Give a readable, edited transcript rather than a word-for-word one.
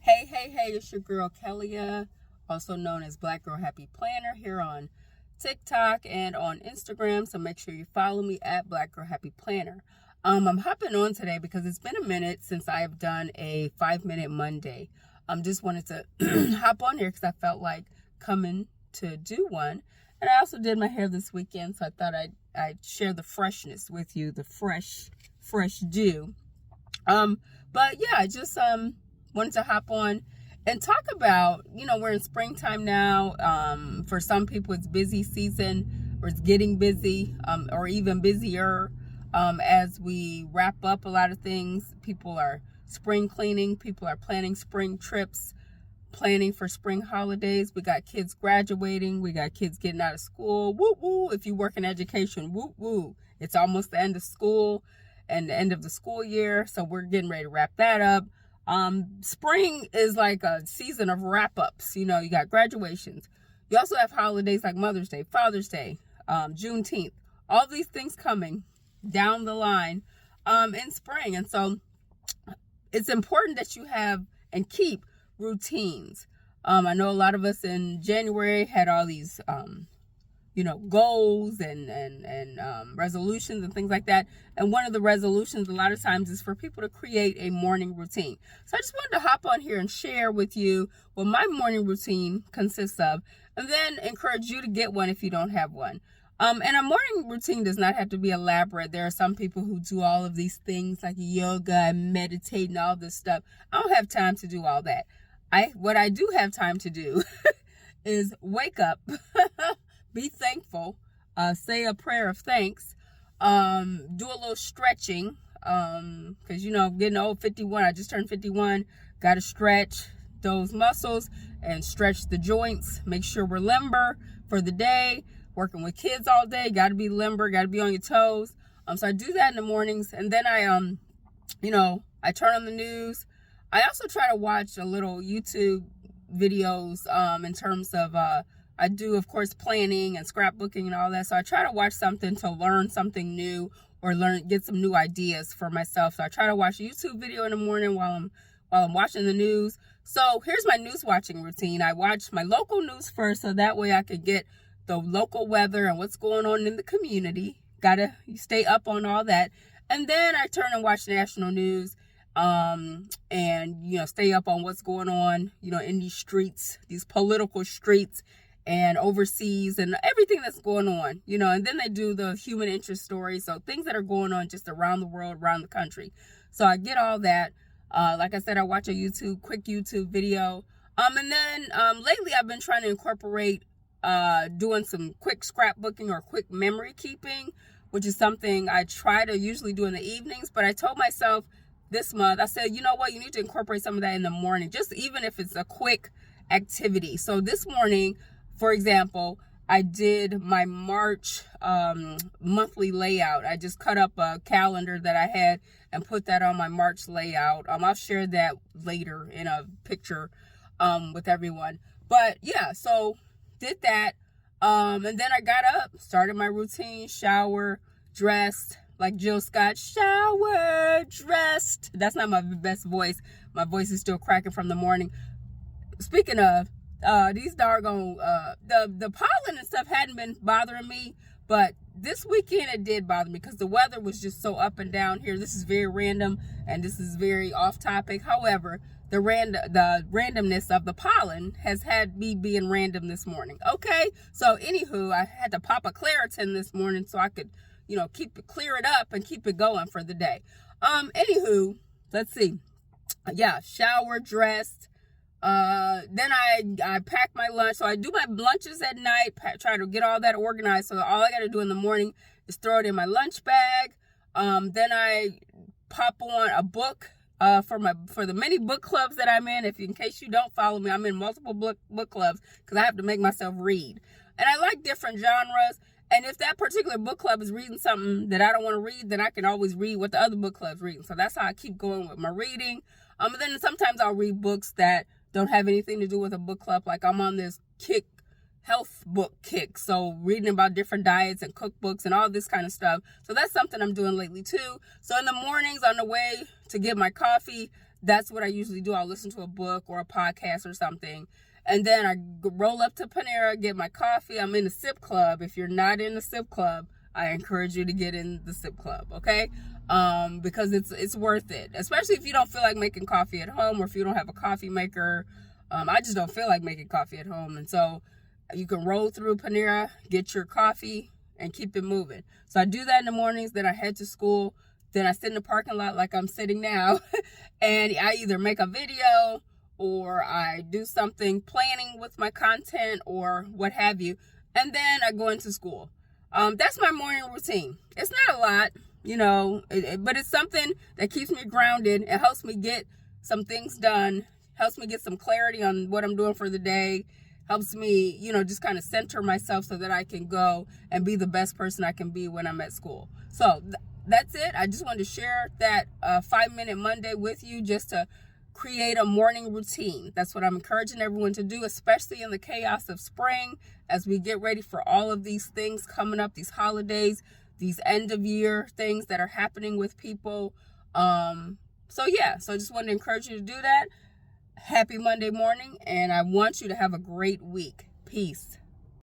Hey, it's your girl Kellia, also known as Black Girl Happy Planner, here on TikTok and on Instagram. So make sure you follow me at Black Girl Happy Planner. I'm hopping on today because it's been a minute since I have done a 5-minute Monday. Just wanted to hop on here because I felt like coming to do one. And I also did my hair this weekend, so I thought I'd share the freshness with you, the fresh dew. But yeah, I just wanted to hop on and talk about, we're in springtime now. For some people it's busy season, or it's getting busy, or even busier, as we wrap up a lot of things. People are spring cleaning, people are planning spring trips, planning for spring holidays. We got kids graduating, we got kids getting out of school. Woo woo. If you work in education, woo woo. It's almost the end of school and the end of the school year, so we're getting ready to wrap that up. Spring is like a season of wrap-ups. You got graduations. You also have holidays like Mother's Day, Father's Day, Juneteenth. All these things coming down the line in spring. And so it's important that you have and keep routines. I know a lot of us in January had all these goals and resolutions and things like that. And one of the resolutions a lot of times is for people to create a morning routine. So I just wanted to hop on here and share with you what my morning routine consists of, and then encourage you to get one if you don't have one. And a morning routine does not have to be elaborate. There are some people who do all of these things like yoga and meditate and all this stuff. I don't have time to do all that. What I do have time to do is wake up, be thankful, say a prayer of thanks, do a little stretching, because getting old, 51, I just turned 51, got to stretch those muscles and stretch the joints, make sure we're limber for the day. Working with kids all day, got to be limber, got to be on your toes. So I do that in the mornings, and then I turn on the news. I also try to watch a little YouTube videos in terms of I do, of course, planning and scrapbooking and all that. So I try to watch something to learn something new or get some new ideas for myself. So I try to watch a YouTube video in the morning while I'm watching the news. So here's my news watching routine. I watch my local news first, so that way I could get the local weather and what's going on in the community. Gotta stay up on all that. And then I turn and watch national news, and stay up on what's going on, in these streets, these political streets, and overseas, and everything that's going on, and then they do the human interest stories, so things that are going on just around the world, around the country. So I get all that. Like I said, I watch a quick YouTube video. And then lately I've been trying to incorporate doing some quick scrapbooking or quick memory keeping, which is something I try to usually do in the evenings. But I told myself this month, I said, you know what, you need to incorporate some of that in the morning, just even if it's a quick activity. So this morning, for example, I did my March monthly layout. I just cut up a calendar that I had and put that on my March layout. I'll share that later in a picture with everyone. But yeah, so did that. And then I got up, started my routine, shower, dressed, like Jill Scott, shower, dressed. That's not my best voice. My voice is still cracking from the morning. Speaking of, these doggone, the pollen and stuff hadn't been bothering me, but this weekend it did bother me because the weather was just so up and down here. This is very random and this is very off topic. However, the randomness of the pollen has had me being random this morning. Okay, so anywho, I had to pop a Claritin this morning so I could, clear it up and keep it going for the day. Anywho, let's see. Yeah, shower, dressed. Then I pack my lunch. So I do my lunches at night, try to get all that organized. So all I got to do in the morning is throw it in my lunch bag. Then I pop on a book for the many book clubs that I'm in. In case you don't follow me, I'm in multiple book clubs because I have to make myself read. And I like different genres. And if that particular book club is reading something that I don't want to read, then I can always read what the other book club's reading. So that's how I keep going with my reading. And then sometimes I'll read books that don't have anything to do with a book club. Like I'm on this health book kick. So reading about different diets and cookbooks and all this kind of stuff. So that's something I'm doing lately too. So in the mornings on the way to get my coffee, that's what I usually do. I'll listen to a book or a podcast or something. And then I roll up to Panera, get my coffee. I'm in the Sip Club. If you're not in the Sip Club, I encourage you to get in the Sip Club, okay? Because it's worth it, especially if you don't feel like making coffee at home, or if you don't have a coffee maker. I just don't feel like making coffee at home, and so you can roll through Panera, get your coffee, and keep it moving. So I do that in the mornings. Then I head to school. Then I sit in the parking lot like I'm sitting now, and I either make a video or I do something, planning with my content or what have you, and then I go into school. That's my morning routine. It's not a lot, but it's something that keeps me grounded. It helps me get some things done, helps me get some clarity on what I'm doing for the day, helps me, just kind of center myself so that I can go and be the best person I can be when I'm at school. So that's it. I just wanted to share that 5-minute Monday with you, just to create a morning routine. That's what I'm encouraging everyone to do, especially in the chaos of spring, as we get ready for all of these things coming up, these holidays, these end of year things that are happening with people. So I just wanted to encourage you to do that. Happy Monday morning, and I want you to have a great week. Peace.